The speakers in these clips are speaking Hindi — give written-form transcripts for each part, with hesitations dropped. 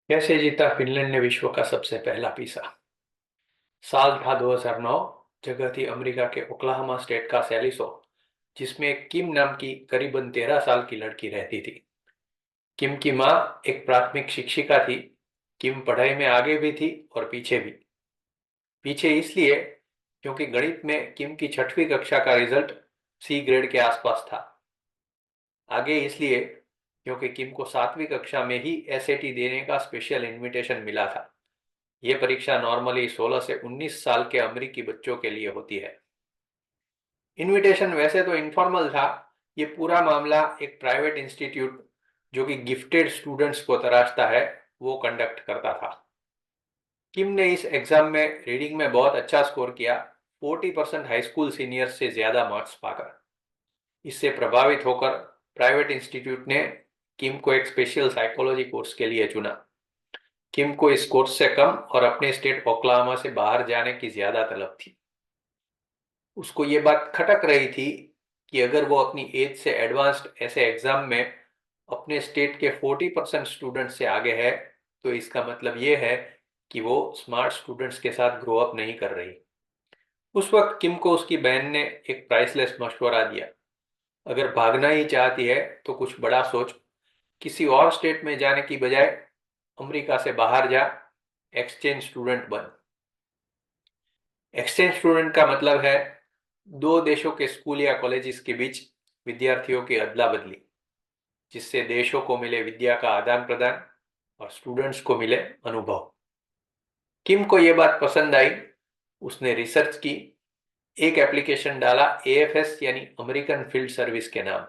कैसे जीता फिनलैंड ने विश्व का सबसे पहला पिज़्ज़ा। साल था 2009। जगह थी अमेरिका के ओक्लाहोमा स्टेट का सैलिसो, जिसमें एक किम नाम की करीबन 13 साल की लड़की रहती थी। किम की माँ एक प्राथमिक शिक्षिका थी। किम पढ़ाई में आगे भी थी और पीछे भी। पीछे इसलिए क्योंकि गणित में किम की 6वीं कक्षा का रिजल्ट सी ग्रेड के आसपास था। आगे इसलिए क्योंकि किम को 7वीं कक्षा में ही एसएटी देने का स्पेशल इनविटेशन मिला था। ये परीक्षा नॉर्मली 16 से 19 साल के अमेरिकी बच्चों के लिए होती है। इनविटेशन वैसे तो इनफॉर्मल था। ये पूरा मामला एक प्राइवेट इंस्टीट्यूट जो कि गिफ्टेड स्टूडेंट्स को तराशता है, वो कंडक्ट करता था। किम ने इस एग्जाम में रीडिंग में बहुत अच्छा स्कोर किया, 40% हाई स्कूल सीनियर्स से ज्यादा मार्क्स पाकर। इससे प्रभावित होकर प्राइवेट इंस्टीट्यूट ने किम को एक स्पेशल साइकोलॉजी कोर्स के लिए चुना। किम को इस कोर्स से कम और अपने स्टेट ओक्लाहोमा से बाहर जाने की ज्यादा तलब थी। उसको ये बात खटक रही थी कि अगर वो अपनी एज से एडवांस्ड ऐसे एग्जाम में अपने स्टेट के 40% स्टूडेंट से आगे है, तो इसका मतलब ये है कि वो स्मार्ट स्टूडेंट्स के साथ ग्रो अप नहीं कर रही। उस वक्त किम को उसकी बहन ने एक प्राइसलेस मशवरा दिया। अगर भागना ही चाहती है तो कुछ बड़ा सोच, किसी और स्टेट में जाने की बजाय अमेरिका से बाहर जा, एक्सचेंज स्टूडेंट बन। एक्सचेंज स्टूडेंट का मतलब है दो देशों के स्कूल या कॉलेजेस के बीच विद्यार्थियों की अदला बदली, जिससे देशों को मिले विद्या का आदान प्रदान और स्टूडेंट्स को मिले अनुभव। किम को यह बात पसंद आई। उसने रिसर्च की, एक एप्लीकेशन डाला एएफएस यानी अमेरिकन फील्ड सर्विस के नाम।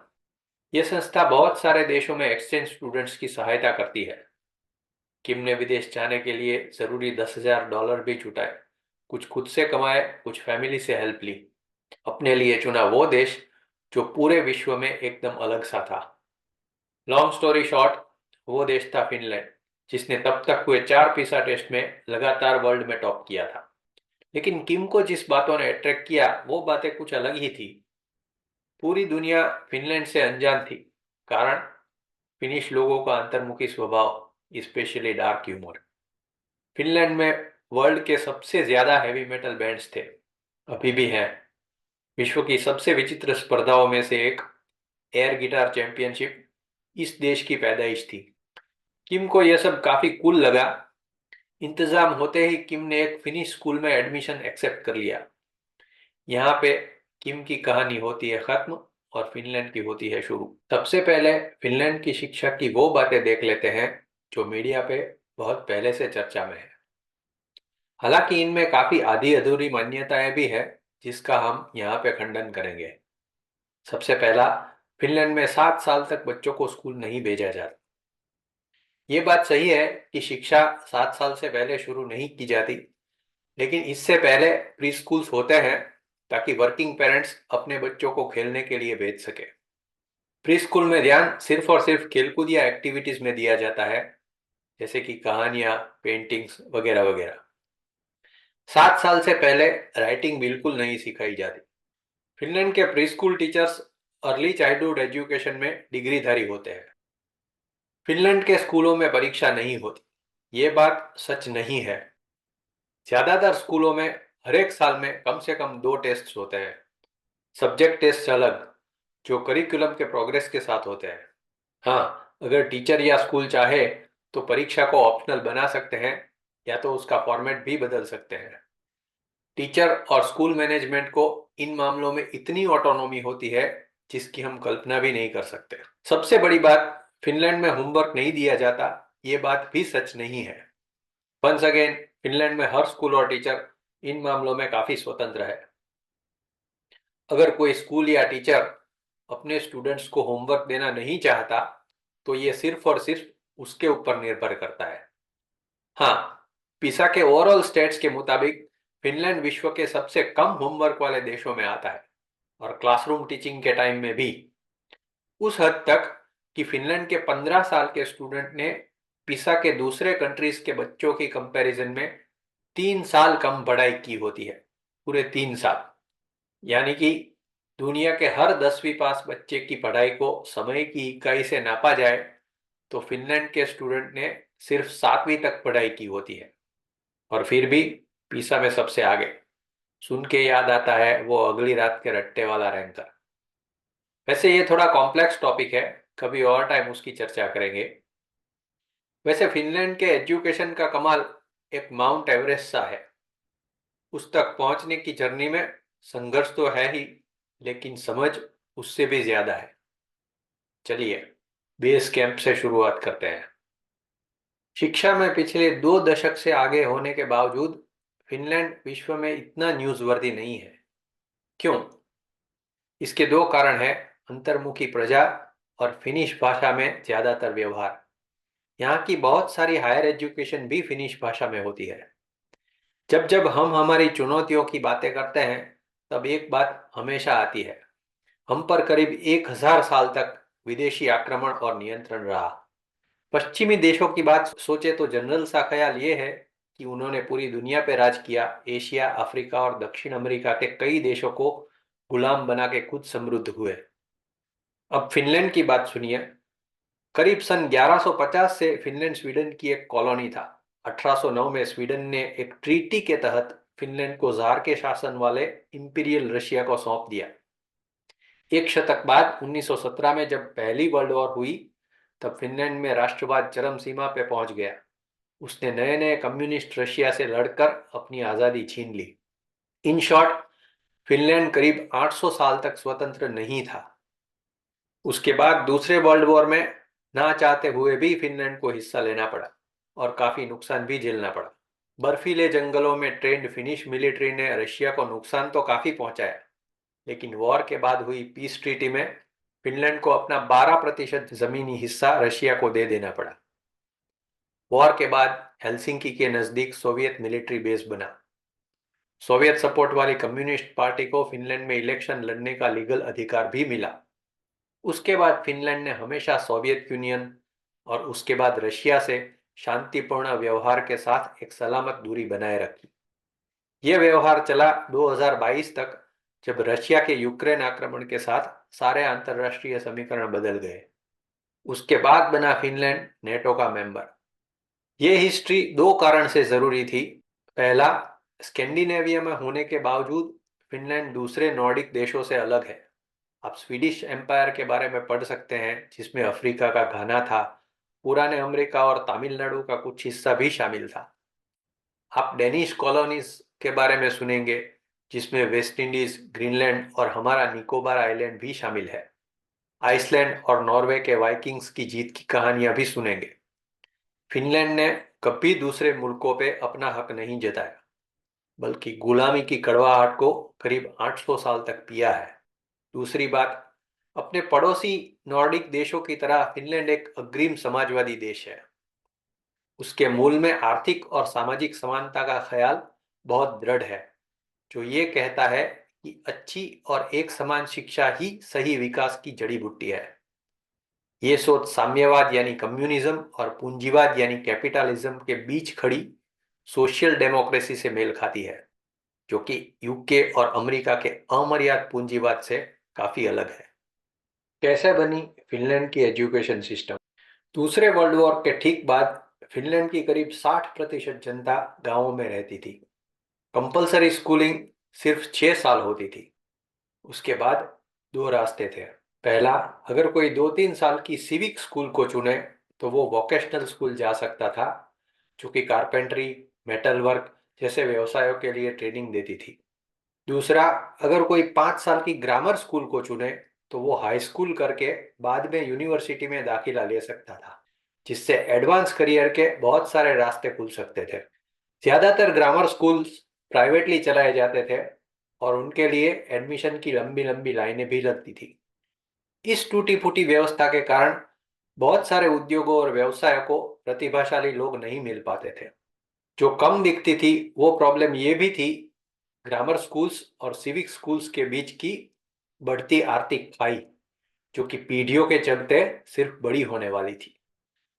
यह संस्था बहुत सारे देशों में एक्सचेंज स्टूडेंट्स की सहायता करती है। किम ने विदेश जाने के लिए जरूरी $10,000 भी जुटाए। कुछ खुद से कमाए, कुछ फैमिली से हेल्प ली। अपने लिए चुना वो देश जो पूरे विश्व में एकदम अलग सा था। लॉन्ग स्टोरी शॉर्ट, वो देश था फिनलैंड, जिसने तब तक हुए 4 पिज़्ज़ा टेस्ट में लगातार वर्ल्ड में टॉप किया था। लेकिन किम को जिस बातों ने अट्रैक्ट किया वो बातें कुछ अलग ही थी। पूरी दुनिया फिनलैंड से अनजान थी। कारण, फिनिश लोगों का अंतर्मुखी स्वभाव, स्पेशली डार्क ह्यूमर। फिनलैंड में वर्ल्ड के सबसे ज्यादा हैवी मेटल बैंड्स थे, अभी भी हैं। विश्व की सबसे विचित्र स्पर्धाओं में से एक, एयर गिटार चैंपियनशिप, इस देश की पैदाइश थी। किम को यह सब काफी कूल लगा। इंतजाम होते ही किम ने एक फिनिश स्कूल में एडमिशन एक्सेप्ट कर लिया। यहाँ पे किम की कहानी होती है खत्म और फिनलैंड की होती है शुरू। सबसे पहले फिनलैंड की शिक्षा की वो बातें देख लेते हैं जो मीडिया पे बहुत पहले से चर्चा में है। हालांकि इनमें काफी आधी अधूरी मान्यताएं भी है, जिसका हम यहाँ पे खंडन करेंगे। सबसे पहला, फिनलैंड में 7 साल तक बच्चों को स्कूल नहीं भेजा जाता। ये बात सही है कि शिक्षा 7 साल से पहले शुरू नहीं की जाती, लेकिन इससे पहले प्री स्कूल्स होते हैं ताकि वर्किंग पेरेंट्स अपने बच्चों को खेलने के लिए भेज सके। प्री स्कूल में ध्यान सिर्फ और सिर्फ खेलकूद या एक्टिविटीज में दिया जाता है, जैसे कि कहानियां, पेंटिंग्स वगैरह वगैरह। 7 साल से पहले राइटिंग बिल्कुल नहीं सिखाई जाती। फिनलैंड के pre school teachers early childhood education में डिग्रीधारी होते हैं। फिनलैंड के स्कूलों में परीक्षा नहीं होती, ये बात सच नहीं है। ज्यादातर स्कूलों में हर एक साल में कम से कम 2 टेस्ट होते हैं। सब्जेक्ट टेस्ट अलग, जो करिकुलम के प्रोग्रेस के साथ होते हैं। हाँ, अगर टीचर या स्कूल चाहे तो परीक्षा को ऑप्शनल बना सकते हैं, या तो उसका फॉर्मेट भी बदल सकते हैं। टीचर और स्कूल मैनेजमेंट को इन मामलों में इतनी ऑटोनॉमी होती है जिसकी हम कल्पना भी नहीं कर सकते। सबसे बड़ी बात, फिनलैंड में होमवर्क नहीं दिया जाता, ये बात भी सच नहीं है। वंस अगेन, फिनलैंड में हर स्कूल और टीचर इन मामलों में काफी स्वतंत्र है। अगर कोई स्कूल या टीचर अपने स्टूडेंट्स को होमवर्क देना नहीं चाहता, तो ये सिर्फ और सिर्फ उसके ऊपर निर्भर करता है। हाँ, पिसा के ओवरऑल स्टेट्स के मुताबिक फिनलैंड विश्व के सबसे कम होमवर्क वाले देशों में आता है, और क्लासरूम टीचिंग के टाइम में भी। उस हद तक कि फिनलैंड के 15 साल के स्टूडेंट ने पिसा के दूसरे कंट्रीज के बच्चों की कंपैरिजन में 3 साल कम पढ़ाई की होती है। पूरे 3 साल। यानी कि दुनिया के हर 10वीं पास बच्चे की पढ़ाई को समय की इकाई से नापा जाए तो फिनलैंड के स्टूडेंट ने सिर्फ 7वीं तक पढ़ाई की होती है और फिर भी पीसा में सबसे आगे। सुन के याद आता है वो अगली रात के रट्टे वाला रैंकर। वैसे ये थोड़ा कॉम्प्लेक्स टॉपिक है, कभी और टाइम उसकी चर्चा करेंगे। वैसे फिनलैंड के एजुकेशन का कमाल एक माउंट एवरेस्ट सा है। उस तक पहुंचने की जर्नी में संघर्ष तो है ही, लेकिन समझ उससे भी ज्यादा है। चलिए बेस कैंप से शुरुआत करते हैं। शिक्षा में पिछले 2 दशक से आगे होने के बावजूद फिनलैंड विश्व में इतना न्यूज़वर्दी नहीं है। क्यों? इसके 2 कारण हैं। अंतर्मुखी प्रजा और फिनिश भाषा में ज्यादातर व्यवहार। यहाँ की बहुत सारी हायर एजुकेशन भी फिनिश भाषा में होती है। जब जब हम हमारी चुनौतियों की बातें करते हैं, तब एक बात हमेशा आती है। हम पर करीब 1000 साल तक विदेशी आक्रमण और नियंत्रण रहा। पश्चिमी देशों की बात सोचे तो जनरल सा ख्याल ये है कि उन्होंने पूरी दुनिया पे राज किया, एशिया, अफ्रीका और दक्षिण अमेरिका के कई देशों को गुलाम बना के खुद समृद्ध हुए। अब फिनलैंड की बात सुनिए। करीब सन 1150 से फिनलैंड स्वीडन की एक कॉलोनी था। 1809 में स्वीडन ने एक ट्रीटी के तहत फिनलैंड को जार के शासन वाले इंपीरियल रशिया को सौंप दिया। एक शतक बाद 1917 में जब पहली वर्ल्ड वॉर हुई, तब फिनलैंड में राष्ट्रवाद चरम सीमा पे पहुंच गया। उसने नए नए कम्युनिस्ट रशिया से लड़कर अपनी आज़ादी छीन ली। इन शॉर्ट, फिनलैंड करीब 800 साल तक स्वतंत्र नहीं था। उसके बाद दूसरे वर्ल्ड वॉर में ना चाहते हुए भी फिनलैंड को हिस्सा लेना पड़ा और काफी नुकसान भी झेलना पड़ा। बर्फीले जंगलों में ट्रेंड फिनिश मिलिट्री ने रशिया को नुकसान तो काफी पहुंचाया, लेकिन वॉर के बाद हुई पीस ट्रीटी में फिनलैंड को अपना 12% जमीनी हिस्सा रशिया को दे देना पड़ा। वॉर के बाद हेलसिंकी के नजदीक सोवियत मिलिट्री बेस बना। सोवियत सपोर्ट वाली कम्युनिस्ट पार्टी को फिनलैंड में इलेक्शन लड़ने का लीगल अधिकार भी मिला। उसके बाद फिनलैंड ने हमेशा सोवियत यूनियन और उसके बाद रशिया से शांतिपूर्ण व्यवहार के साथ एक सलामत दूरी बनाए रखी। यह व्यवहार चला 2022 तक, जब रशिया के यूक्रेन आक्रमण के साथ सारे अंतर्राष्ट्रीय समीकरण बदल गए। उसके बाद बना फिनलैंड नेटो का मेंबर। यह हिस्ट्री 2 कारण से जरूरी थी। पहला, स्कैंडिनेविया में होने के बावजूद फिनलैंड दूसरे नॉर्डिक देशों से अलग है। आप स्वीडिश एम्पायर के बारे में पढ़ सकते हैं, जिसमें अफ्रीका का घाना था, पुराने अमेरिका और तमिलनाडु का कुछ हिस्सा भी शामिल था। आप डेनिश कॉलोनीज के बारे में सुनेंगे, जिसमें वेस्ट इंडीज, ग्रीनलैंड और हमारा निकोबार आइलैंड भी शामिल है। आइसलैंड और नॉर्वे के वाइकिंग्स की जीत की कहानियां भी सुनेंगे। फिनलैंड ने कभी दूसरे मुल्कों पे अपना हक नहीं जताया, बल्कि गुलामी की कड़वाहट को करीब 800 साल तक पिया है। दूसरी बात, अपने पड़ोसी नॉर्डिक देशों की तरह फिनलैंड एक अग्रिम समाजवादी देश है। उसके मूल में आर्थिक और सामाजिक समानता का ख्याल बहुत दृढ़ है, जो ये कहता है कि अच्छी और एक समान शिक्षा ही सही विकास की जड़ी बूटी है। ये सोच साम्यवाद यानी कम्युनिज्म और पूंजीवाद यानी कैपिटलिज्म के बीच खड़ी सोशल डेमोक्रेसी से मेल खाती है, जो कि यूके और अमेरिका के अमर्याद पूंजीवाद से काफी अलग है। कैसे बनी फिनलैंड की एजुकेशन सिस्टम? दूसरे वर्ल्ड वॉर के ठीक बाद फिनलैंड की करीब 60% जनता गांवों में रहती थी। कंपलसरी स्कूलिंग सिर्फ 6 साल होती थी। उसके बाद 2 रास्ते थे। पहला, अगर कोई 2-3 साल की सिविक स्कूल को चुने तो वो वोकेशनल स्कूल जा सकता था, जो कि कारपेंटरी, मेटल वर्क जैसे व्यवसायों के लिए ट्रेनिंग देती थी। दूसरा, अगर कोई 5 साल की ग्रामर स्कूल को चुने तो वो हाई स्कूल करके बाद में यूनिवर्सिटी में दाखिला ले सकता था, जिससे एडवांस करियर के बहुत सारे रास्ते खुल सकते थे। ज्यादातर ग्रामर स्कूल्स प्राइवेटली चलाए जाते थे और उनके लिए एडमिशन की लंबी लंबी लाइनें भी लगती थी। इस टूटी फूटी व्यवस्था के कारण बहुत सारे उद्योगों और व्यवसायों को प्रतिभाशाली लोग नहीं मिल पाते थे। जो कम दिखती थी वो प्रॉब्लम ये भी थी, ग्रामर स्कूल्स और सिविक स्कूल्स के बीच की बढ़ती आर्थिक खाई, जो कि पीढ़ियों के चलते सिर्फ बड़ी होने वाली थी।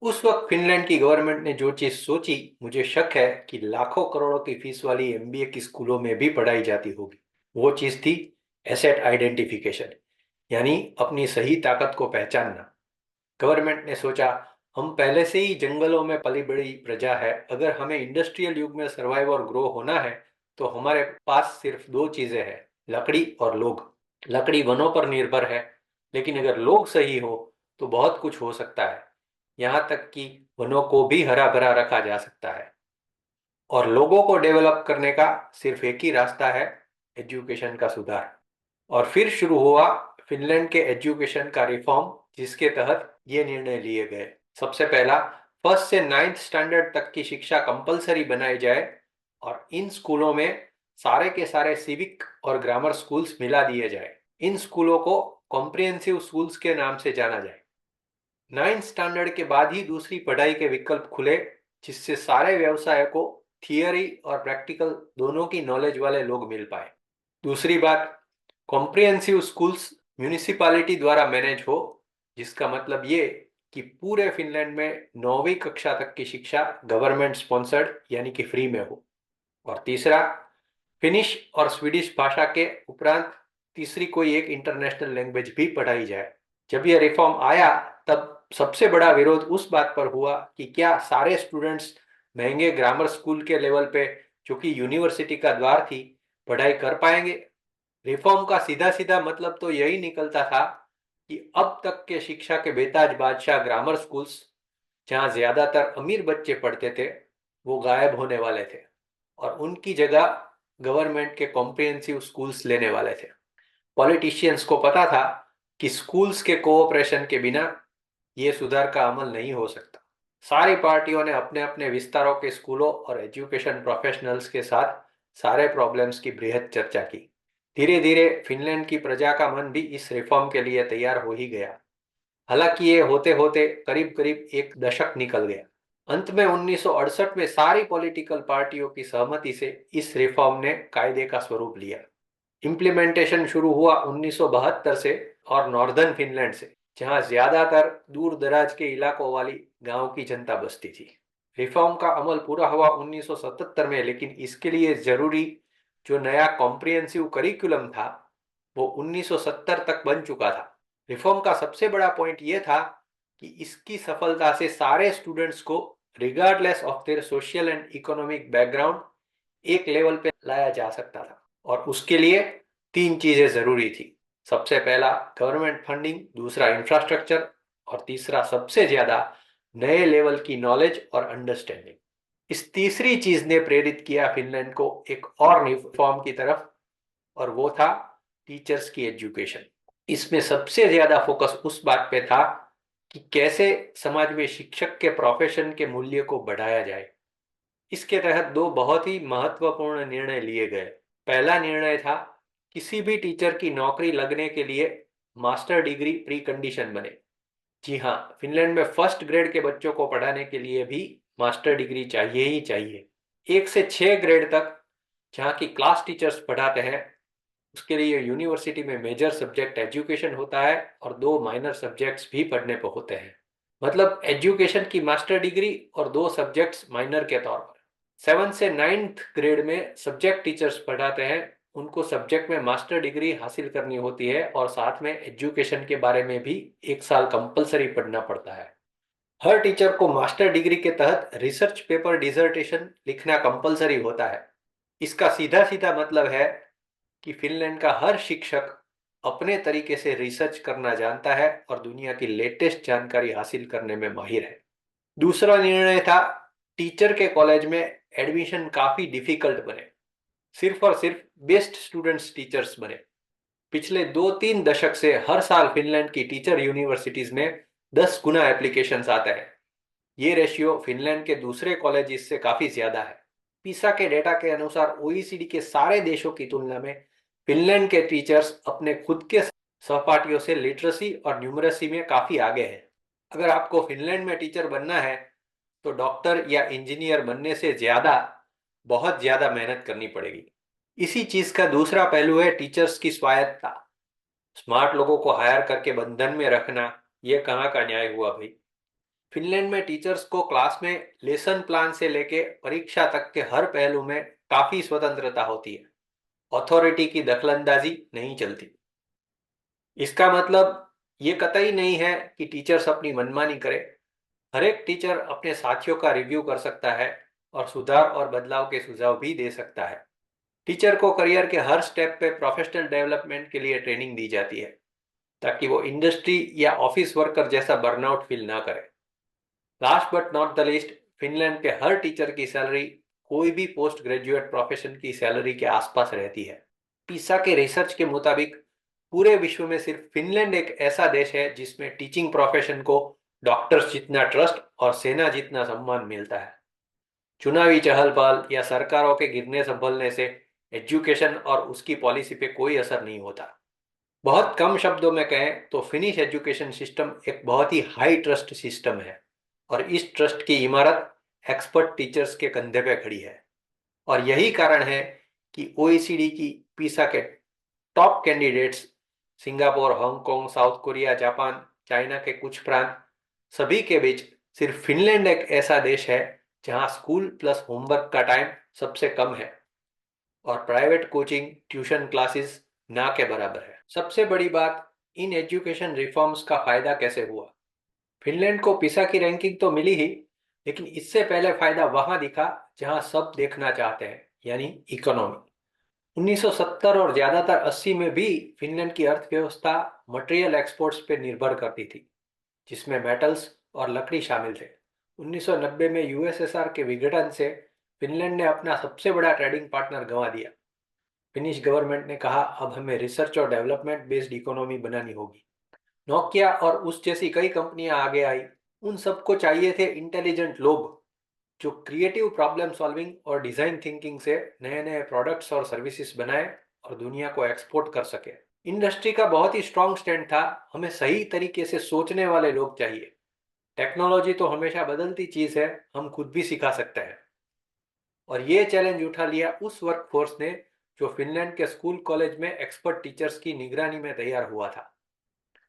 उस वक्त फिनलैंड की गवर्नमेंट ने जो चीज सोची, मुझे शक है कि लाखों करोड़ों की फीस वाली एमबीए की स्कूलों में भी पढ़ाई जाती होगी। वो चीज थी एसेट आइडेंटिफिकेशन, यानी अपनी सही ताकत को पहचानना। गवर्नमेंट ने सोचा, हम पहले से ही जंगलों में पली बड़ी प्रजा है। अगर हमें इंडस्ट्रियल युग में सर्वाइव और ग्रो होना है तो हमारे पास सिर्फ दो चीजें हैं, लकड़ी और लोग। लकड़ी वनों पर निर्भर है, लेकिन अगर लोग सही हो तो बहुत कुछ हो सकता है। यहाँ तक कि वनों को भी हरा भरा रखा जा सकता है। और लोगों को डेवलप करने का सिर्फ एक ही रास्ता है, एजुकेशन का सुधार। और फिर शुरू हुआ फिनलैंड के एजुकेशन का रिफॉर्म, जिसके तहत ये निर्णय लिए गए। सबसे पहला, फर्स्ट से नाइन्थ स्टैंडर्ड तक की शिक्षा कंपलसरी बनाई जाए और इन स्कूलों में सारे के सारे सिविक और ग्रामर स्कूल्स मिला दिए जाए। इन स्कूलों को कॉम्प्रिहेंसिव स्कूल्स के नाम से जाना जाए। नाइन्थ स्टैंडर्ड के बाद ही दूसरी पढ़ाई के विकल्प खुले, जिससे सारे व्यवसाय को थियरी और प्रैक्टिकल दोनों की नॉलेज वाले लोग मिल पाए। दूसरी बात, कॉम्प्रिहेंसिव स्कूल्स म्यूनिसिपैलिटी द्वारा मैनेज हो, जिसका मतलब ये कि पूरे फिनलैंड में 9वीं कक्षा तक की शिक्षा गवर्नमेंट स्पॉन्सर्ड यानी कि फ्री में हो। और तीसरा, फिनिश और स्वीडिश भाषा के उपरांत तीसरी कोई एक इंटरनेशनल लैंग्वेज भी पढ़ाई जाए। जब यह रिफॉर्म आया तब सबसे बड़ा विरोध उस बात पर हुआ कि क्या सारे स्टूडेंट्स महंगे ग्रामर स्कूल के लेवल पे, जो कि यूनिवर्सिटी का द्वार थी, पढ़ाई कर पाएंगे। रिफॉर्म का सीधा सीधा मतलब तो यही निकलता था कि अब तक के शिक्षा के बेताज बादशाह ग्रामर स्कूल्स, जहां ज्यादातर अमीर बच्चे पढ़ते थे, वो गायब होने वाले थे और उनकी जगह गवर्नमेंट के कॉम्प्रिहेंसिव स्कूल्स लेने वाले थे। पॉलिटिशियंस को पता था कि स्कूल्स के कोऑपरेशन के बिना ये सुधार का अमल नहीं हो सकता। सारी पार्टियों ने अपने अपने विस्तारों के स्कूलों और एजुकेशन प्रोफेशनल्स के साथ सारे प्रॉब्लम्स की बृहद चर्चा की। धीरे धीरे फिनलैंड की प्रजा का मन भी इस रिफॉर्म के लिए तैयार हो ही गया। हालांकि ये होते होते करीब करीब एक दशक निकल गया। अंत में 1968 में सारी पॉलिटिकल पार्टियों की सहमति से इस रिफॉर्म ने कायदे का स्वरूप लिया। इम्प्लीमेंटेशन शुरू हुआ 1972 से और नॉर्दर्न फिनलैंड से, जहां ज्यादातर दूर दराज के इलाकों वाली गांव की जनता बसती थी। रिफॉर्म का अमल पूरा हुआ 1977 में, लेकिन इसके लिए जरूरी जो नया कॉम्प्रिहेंसिव करिकुलम था वो 1970 तक बन चुका था। रिफॉर्म का सबसे बड़ा पॉइंट ये था कि इसकी सफलता से सारे स्टूडेंट्स को, regardless of their social and economic background, एक लेवल पे लाया जा सकता था। और उसके लिए तीन चीजें जरूरी थी। सबसे पहला गवर्नमेंट फंडिंग, दूसरा इंफ्रास्ट्रक्चर और तीसरा सबसे ज्यादा नए लेवल की नॉलेज और अंडरस्टैंडिंग। इस तीसरी चीज ने प्रेरित किया फिनलैंड को एक और रिफॉर्म की तरफ, और वो था टीचर्स की एजुकेशन। इसमें सबसे ज्यादा फोकस उस बात पे था कि कैसे समाज में शिक्षक के प्रोफेशन के मूल्य को बढ़ाया जाए। इसके तहत दो बहुत ही महत्वपूर्ण निर्णय लिए गए। पहला निर्णय था, किसी भी टीचर की नौकरी लगने के लिए मास्टर डिग्री प्री कंडीशन बने। जी हाँ, फिनलैंड में फर्स्ट ग्रेड के बच्चों को पढ़ाने के लिए भी मास्टर डिग्री चाहिए ही चाहिए। 1 से 6 ग्रेड तक जहाँ की क्लास टीचर्स पढ़ाते हैं, उसके लिए यूनिवर्सिटी में मेजर सब्जेक्ट एजुकेशन होता है और 2 माइनर सब्जेक्ट्स भी पढ़ने को होते हैं। मतलब एजुकेशन की मास्टर डिग्री और 2 सब्जेक्ट्स माइनर के तौर पर। 7 से 9th ग्रेड में सब्जेक्ट टीचर्स पढ़ाते हैं, उनको सब्जेक्ट में मास्टर डिग्री हासिल करनी होती है और साथ में एजुकेशन के बारे में भी 1 साल कंपलसरी पढ़ना पड़ता है। हर टीचर को मास्टर डिग्री के तहत रिसर्च पेपर डिसर्टेशन लिखना कंपलसरी होता है। इसका सीधा सीधा मतलब है कि फिनलैंड का हर शिक्षक अपने तरीके से रिसर्च करना जानता है और दुनिया की लेटेस्ट जानकारी हासिल करने में माहिर है। दूसरा निर्णय था, टीचर के कॉलेज में एडमिशन काफी डिफिकल्ट बने, सिर्फ और सिर्फ बेस्ट स्टूडेंट्स टीचर्स बने। पिछले 2-3 दशक से हर साल फिनलैंड की टीचर यूनिवर्सिटीज में 10 गुना एप्लीकेशंस आते हैं। ये रेशियो फिनलैंड के दूसरे कॉलेज से काफी ज्यादा है। पीसा के डेटा के अनुसार ओईसीडी के सारे देशों की तुलना में फिनलैंड के टीचर्स अपने खुद के सहपाठियों से लिटरेसी और न्यूमरेसी में काफी आगे हैं। अगर आपको फिनलैंड में टीचर बनना है तो डॉक्टर या इंजीनियर बनने से ज्यादा, बहुत ज्यादा मेहनत करनी पड़ेगी। इसी चीज का दूसरा पहलू है टीचर्स की स्वायत्तता। स्मार्ट लोगों को हायर करके बंधन में रखना, यह कहाँ का न्याय हुआ भाई। फिनलैंड में टीचर्स को क्लास में लेसन प्लान से लेके परीक्षा तक के हर पहलू में काफी स्वतंत्रता होती है। अथॉरिटी की दखलंदाजी नहीं चलती। इसका मतलब ये कतई नहीं है कि टीचर्स अपनी मनमानी करें। हर एक टीचर अपने साथियों का रिव्यू कर सकता है और सुधार और बदलाव के सुझाव भी दे सकता है। टीचर को करियर के हर स्टेप पे प्रोफेशनल डेवलपमेंट के लिए ट्रेनिंग दी जाती है ताकि वो इंडस्ट्री या ऑफिस वर्कर जैसा बर्नआउट फील ना करे। Last but not the least, Finland के हर टीचर की सैलरी कोई भी पोस्ट ग्रेजुएट प्रोफेशन की सैलरी के आसपास रहती है। पीसा के रिसर्च के मुताबिक पूरे विश्व में सिर्फ फिनलैंड एक ऐसा देश है जिसमें टीचिंग प्रोफेशन को डॉक्टर्स जितना ट्रस्ट और सेना जितना सम्मान मिलता है। चुनावी चहल पहल या सरकारों के गिरने संभलने से एजुकेशन और उसकी पॉलिसी पे कोई असर नहीं होता। बहुत कम शब्दों में कहें तो फिनिश एजुकेशन सिस्टम एक बहुत ही हाई ट्रस्ट सिस्टम है और इस ट्रस्ट की इमारत एक्सपर्ट टीचर्स के कंधे पे खड़ी है। और यही कारण है कि ओईसीडी की पीसा के top candidates Singapore, Hong Kong, south Korea, Japan, China के कुछ प्रांत, सभी के बीच सिर्फ फिनलैंड एक ऐसा देश है जहां स्कूल प्लस होमवर्क का टाइम सबसे कम है और प्राइवेट कोचिंग ट्यूशन क्लासेस ना के बराबर है। सबसे बड़ी बात, इन एजुकेशन रिफॉर्म्स का फायदा कैसे हुआ। फिनलैंड को पिसा की रैंकिंग तो मिली ही, लेकिन इससे पहले फायदा वहां दिखा जहां सब देखना चाहते हैं, यानी इकोनॉमी। 1970 और ज्यादातर 80 में भी फिनलैंड की अर्थव्यवस्था मटेरियल एक्सपोर्ट्स पर निर्भर करती थी, जिसमें मेटल्स और लकड़ी शामिल थे। 1990 में यूएसएसआर के विघटन से फिनलैंड ने अपना सबसे बड़ा ट्रेडिंग पार्टनर गंवा दिया। फिनिश गवर्नमेंट ने कहा अब हमें रिसर्च और डेवलपमेंट बेस्ड इकोनॉमी बनानी होगी। नोकिया और उस जैसी कई कंपनियां आगे आई। उन सबको चाहिए थे इंटेलिजेंट लोग जो क्रिएटिव प्रॉब्लम सॉल्विंग और डिजाइन थिंकिंग से नए नए प्रोडक्ट्स और सर्विसेज बनाए और दुनिया को एक्सपोर्ट कर सके। इंडस्ट्री का बहुत ही स्ट्रांग स्टैंड था, हमें सही तरीके से सोचने वाले लोग चाहिए। टेक्नोलॉजी तो हमेशा बदलती चीज है, हम खुद भी सिखा सकते हैं। और ये चैलेंज उठा लिया उस वर्कफोर्स ने जो फिनलैंड के स्कूल कॉलेज में एक्सपर्ट टीचर्स की निगरानी में तैयार हुआ था।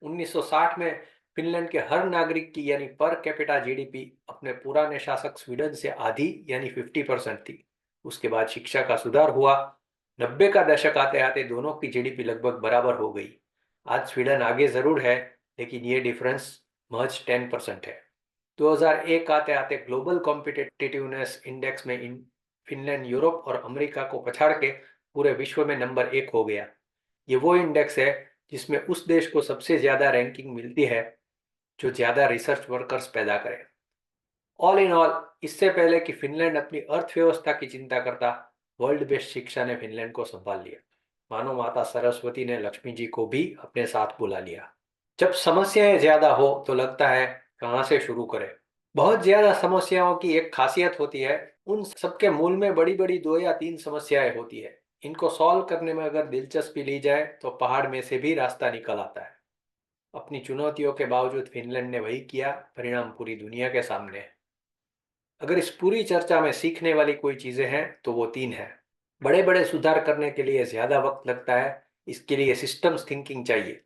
1960 में फिनलैंड के हर नागरिक की यानी पर कैपिटा जीडीपी अपने पुराने शासक स्वीडन से आधी यानी 50% थी। उसके बाद शिक्षा का सुधार हुआ। 90 का दशक आते आते दोनों की जीडीपी लगभग बराबर हो गई। आज स्वीडन आगे जरूर है, लेकिन ये डिफरेंस महज 10% है। 2001 आते आते ग्लोबल कॉम्पिटिटिवनेस इंडेक्स में फिनलैंड यूरोप और अमेरिका को पछाड़ के पूरे विश्व में नंबर 1 हो गया। ये वो इंडेक्स है जिसमें उस देश को सबसे ज्यादा रैंकिंग मिलती है जो ज्यादा रिसर्च वर्कर्स पैदा करे। ऑल इन ऑल, इससे पहले कि फिनलैंड अपनी अर्थव्यवस्था की चिंता करता, वर्ल्ड बेस्ड शिक्षा ने फिनलैंड को संभाल लिया। मानो माता सरस्वती ने लक्ष्मी जी को भी अपने साथ बुला लिया। जब समस्याएं ज्यादा हो तो लगता है कहाँ से शुरू करें। बहुत ज्यादा समस्याओं की एक खासियत होती है, उन सबके मूल में बड़ी बड़ी 2 या 3 समस्याएं होती है। इनको सॉल्व करने में अगर दिलचस्पी ली जाए तो पहाड़ में से भी रास्ता निकल आता है। अपनी चुनौतियों के बावजूद फिनलैंड ने वही किया, परिणाम पूरी दुनिया के सामने है। अगर इस पूरी चर्चा में सीखने वाली कोई चीजें हैं तो वो 3 है। बड़े बड़े सुधार करने के लिए ज्यादा वक्त लगता है, इसके लिए सिस्टम्स थिंकिंग चाहिए।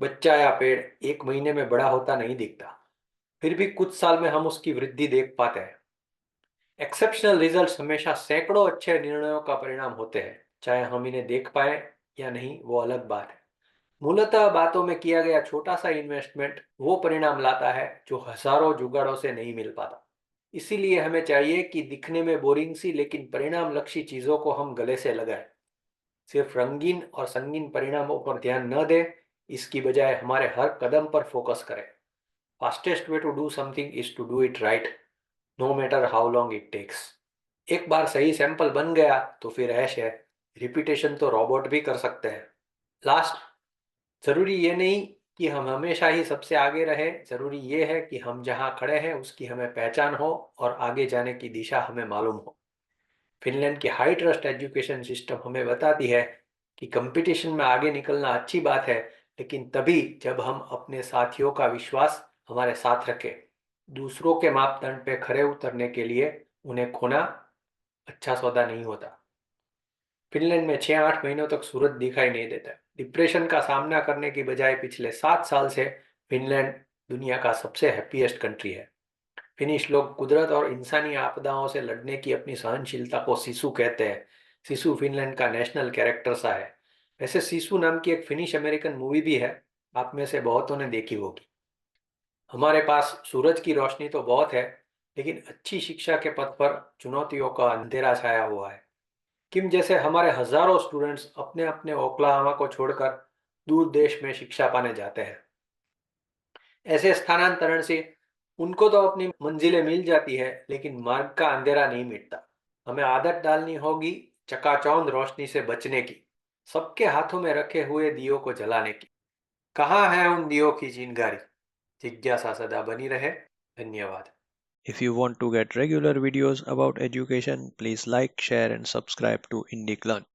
बच्चा या पेड़ 1 महीने में बड़ा होता नहीं दिखता, फिर भी कुछ साल में हम उसकी वृद्धि देख पाते हैं। एक्सेप्शनल रिजल्ट्स हमेशा सैकड़ों अच्छे निर्णयों का परिणाम होते हैं, चाहे हम इन्हें देख पाए या नहीं वो अलग बात है। मूलतः बातों में किया गया छोटा सा इन्वेस्टमेंट वो परिणाम लाता है जो हजारों जुगाड़ों से नहीं मिल पाता। इसीलिए हमें चाहिए कि दिखने में बोरिंग सी लेकिन परिणाम लक्षी चीजों को हम गले से लगाएं। सिर्फ रंगीन और संगीन परिणामों पर ध्यान न दें, इसकी बजाय हमारे हर कदम पर फोकस करें। Fastest way to do something is to do it right, no matter how long it takes. एक बार सही सैंपल बन गया तो फिर ऐश है, रिपीटेशन तो रोबोट भी कर सकते हैं। लास्ट, जरूरी ये नहीं कि हम हमेशा ही सबसे आगे रहे, जरूरी ये है कि हम जहाँ खड़े हैं उसकी हमें पहचान हो और आगे जाने की दिशा हमें मालूम हो। फिनलैंड की हाई ट्रस्ट एजुकेशन सिस्टम हमें बताती है कि कंपटीशन में आगे निकलना अच्छी बात है, लेकिन तभी जब हम अपने साथियों का विश्वास हमारे साथ रखें। दूसरों के मापदंड पे खरे उतरने के लिए उन्हें खोना अच्छा सौदा नहीं होता। फिनलैंड में 6-8 महीनों तक सूरज दिखाई नहीं देता। डिप्रेशन का सामना करने की बजाय पिछले 7 साल से फिनलैंड दुनिया का सबसे हैप्पीएस्ट कंट्री है। फिनिश लोग कुदरत और इंसानी आपदाओं से लड़ने की अपनी सहनशीलता को सिसु कहते हैं। सिसु फिनलैंड का नेशनल कैरेक्टर सा है। वैसे सिसु नाम की एक फिनिश अमेरिकन मूवी भी है, आप में से बहुतों ने देखी होगी। हमारे पास सूरज की रोशनी तो बहुत है, लेकिन अच्छी शिक्षा के पथ पर चुनौतियों का अंधेरा छाया हुआ है। किम जैसे हमारे हजारों स्टूडेंट्स अपने अपने ओक्लाहोमा को छोड़कर दूर देश में शिक्षा पाने जाते हैं। ऐसे स्थानांतरण से उनको तो अपनी मंजिलें मिल जाती है, लेकिन मार्ग का अंधेरा नहीं मिटता। हमें आदत डालनी होगी चकाचौंध रोशनी से बचने की, सबके हाथों में रखे हुए दियों को जलाने की। कहाँ है उन दियों की चिंगारी? जिज्ञासा सदा बनी रहे। धन्यवाद। If you want to get regular videos about education, please like, share, and subscribe to IndicLearn.